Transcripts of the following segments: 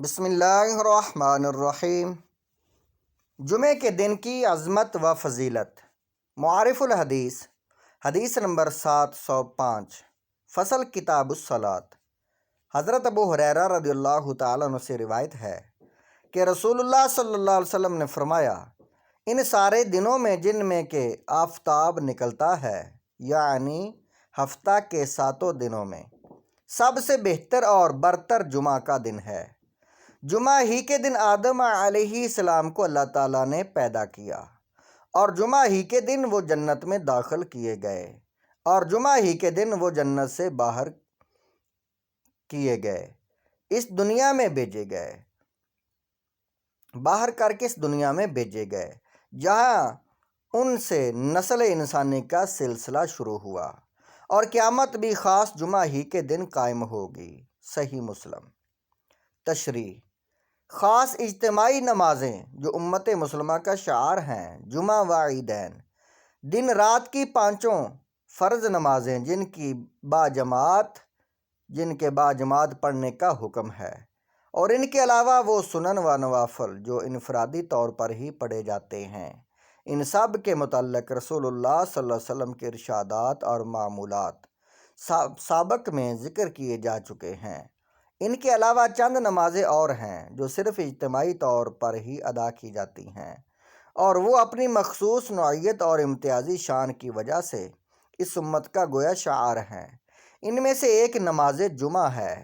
بسم اللہ الرحمن الرحیم۔ جمعے کے دن کی عظمت و فضیلت۔ معارف الحدیث، حدیث نمبر 705، فصل کتاب الصلاۃ۔ حضرت ابو ہریرہ رضی اللہ تعالیٰ عنہ سے روایت ہے کہ رسول اللہ صلی اللہ علیہ وسلم نے فرمایا، ان سارے دنوں میں جن میں کہ آفتاب نکلتا ہے، یعنی ہفتہ کے 7 دنوں میں سب سے بہتر اور برتر جمعہ کا دن ہے۔ جمعہ ہی کے دن آدم علیہ السلام کو اللہ تعالیٰ نے پیدا کیا، اور جمعہ ہی کے دن وہ جنت میں داخل کیے گئے، اور جمعہ ہی کے دن وہ جنت سے باہر کیے گئے، اس دنیا میں بھیجے گئے، باہر کر کے اس دنیا میں بھیجے گئے، جہاں ان سے نسل انسانی کا سلسلہ شروع ہوا، اور قیامت بھی خاص جمعہ ہی کے دن قائم ہوگی۔ صحیح مسلم۔ تشریح: خاص اجتماعی نمازیں جو امت مسلمہ کا شعار ہیں، جمعہ و عیدین، دن رات کی 5 فرض نمازیں جن کے باجماعت پڑھنے کا حکم ہے، اور ان کے علاوہ وہ سنن و نوافل جو انفرادی طور پر ہی پڑھے جاتے ہیں، ان سب کے متعلق رسول اللہ صلی اللہ علیہ وسلم کے ارشادات اور معمولات سابق میں ذکر کیے جا چکے ہیں۔ ان کے علاوہ چند نمازیں اور ہیں جو صرف اجتماعی طور پر ہی ادا کی جاتی ہیں، اور وہ اپنی مخصوص نوعیت اور امتیازی شان کی وجہ سے اس امت کا گویا شعار ہیں۔ ان میں سے ایک نماز جمعہ ہے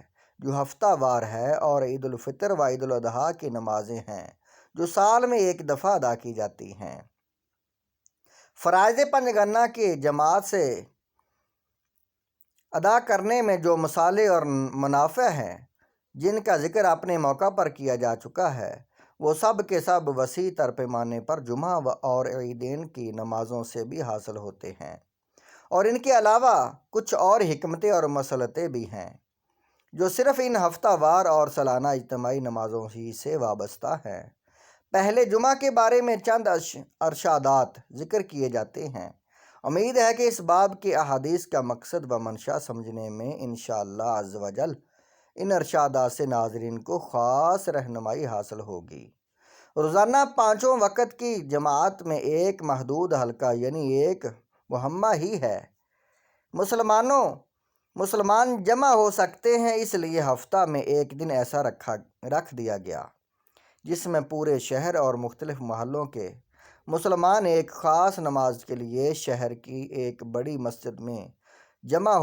جو ہفتہ وار ہے، اور عید الفطر و عید الاضحیٰ کی نمازیں ہیں جو سال میں ایک دفعہ ادا کی جاتی ہیں۔ فرائض پنجگانہ کی جماعت سے ادا کرنے میں جو مصالح اور منافع ہیں، جن کا ذکر اپنے موقع پر کیا جا چکا ہے، وہ سب کے سب وسیع تر پیمانے پر جمعہ اور عیدین کی نمازوں سے بھی حاصل ہوتے ہیں، اور ان کے علاوہ کچھ اور حکمتیں اور مصلحتیں بھی ہیں جو صرف ان ہفتہ وار اور سالانہ اجتماعی نمازوں ہی سے وابستہ ہیں۔ پہلے جمعہ کے بارے میں چند ارشادات ذکر کیے جاتے ہیں۔ امید ہے کہ اس باب کی احادیث کا مقصد و منشا سمجھنے میں انشاءاللہ عز و جل ان ارشادات سے ناظرین کو خاص رہنمائی حاصل ہوگی۔ روزانہ 5 وقت کی جماعت میں ایک محدود حلقہ یعنی ایک مہمہ ہی ہے مسلمان جمع ہو سکتے ہیں، اس لیے ہفتہ میں ایک دن ایسا رکھ دیا گیا جس میں پورے شہر اور مختلف محلوں کے مسلمان ایک خاص نماز کے لیے شہر کی ایک بڑی مسجد میں جمع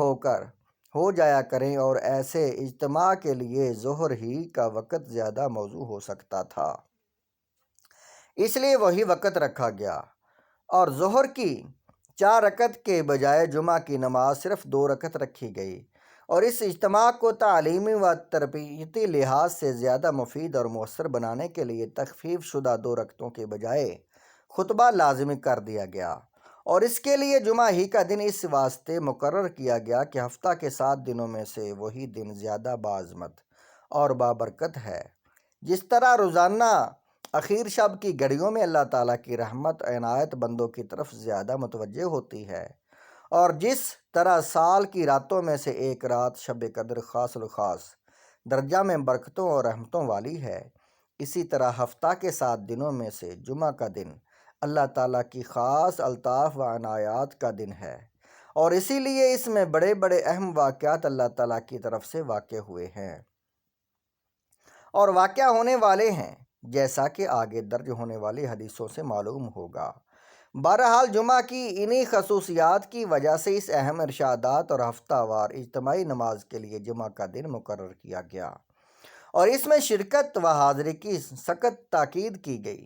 ہو جایا کریں، اور ایسے اجتماع کے لیے ظہر ہی کا وقت زیادہ موزوں ہو سکتا تھا، اس لیے وہی وقت رکھا گیا، اور ظہر کی 4 رکعت کے بجائے جمعہ کی نماز صرف 2 رکعت رکھی گئی، اور اس اجتماع کو تعلیمی و تربیتی لحاظ سے زیادہ مفید اور مؤثر بنانے کے لیے تخفیف شدہ 2 رکعتوں کے بجائے خطبہ لازمی کر دیا گیا، اور اس کے لیے جمعہ ہی کا دن اس واسطے مقرر کیا گیا کہ ہفتہ کے 7 دنوں میں سے وہی دن زیادہ باعظمت اور بابرکت ہے۔ جس طرح روزانہ اخیر شب کی گھڑیوں میں اللہ تعالیٰ کی رحمت عنایت بندوں کی طرف زیادہ متوجہ ہوتی ہے، اور جس طرح سال کی راتوں میں سے ایک رات شب قدر خاص الخاص درجہ میں برکتوں اور رحمتوں والی ہے، اسی طرح ہفتہ کے 7 دنوں میں سے جمعہ کا دن اللہ تعالیٰ کی خاص الطاف و عنایات کا دن ہے، اور اسی لیے اس میں بڑے بڑے اہم واقعات اللہ تعالیٰ کی طرف سے واقع ہوئے ہیں اور واقع ہونے والے ہیں، جیسا کہ آگے درج ہونے والی حدیثوں سے معلوم ہوگا۔ بہرحال جمعہ کی انہی خصوصیات کی وجہ سے اس اہم ارشادات اور ہفتہ وار اجتماعی نماز کے لیے جمعہ کا دن مقرر کیا گیا، اور اس میں شرکت و حاضری کی سخت تاکید کی گئی،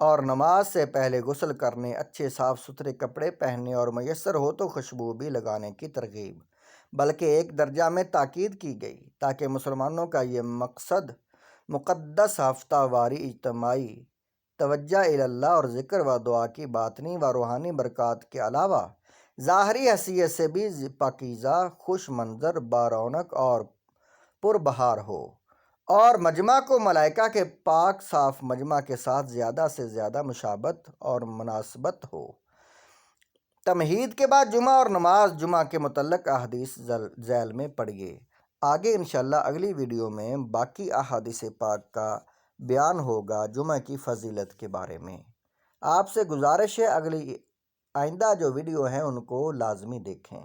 اور نماز سے پہلے غسل کرنے، اچھے صاف ستھرے کپڑے پہننے اور میسر ہو تو خوشبو بھی لگانے کی ترغیب بلکہ ایک درجہ میں تاکید کی گئی، تاکہ مسلمانوں کا یہ مقدس ہفتہ واری اجتماعی توجہ اللہ اور ذکر و دعا کی باطنی و روحانی برکات کے علاوہ ظاہری حیثیت سے بھی پاکیزہ، خوش منظر، بارونق اور پربہار ہو، اور مجمع کو ملائکہ کے پاک صاف مجمع کے ساتھ زیادہ سے زیادہ مشابہت اور مناسبت ہو۔ تمہید کے بعد جمعہ اور نماز جمعہ کے متعلق احادیث ذیل میں پڑھیے۔ آگے انشاءاللہ اگلی ویڈیو میں باقی احادیث پاک کا بیان ہوگا جمعہ کی فضیلت کے بارے میں۔ آپ سے گزارش ہے آئندہ جو ویڈیو ہیں ان کو لازمی دیکھیں۔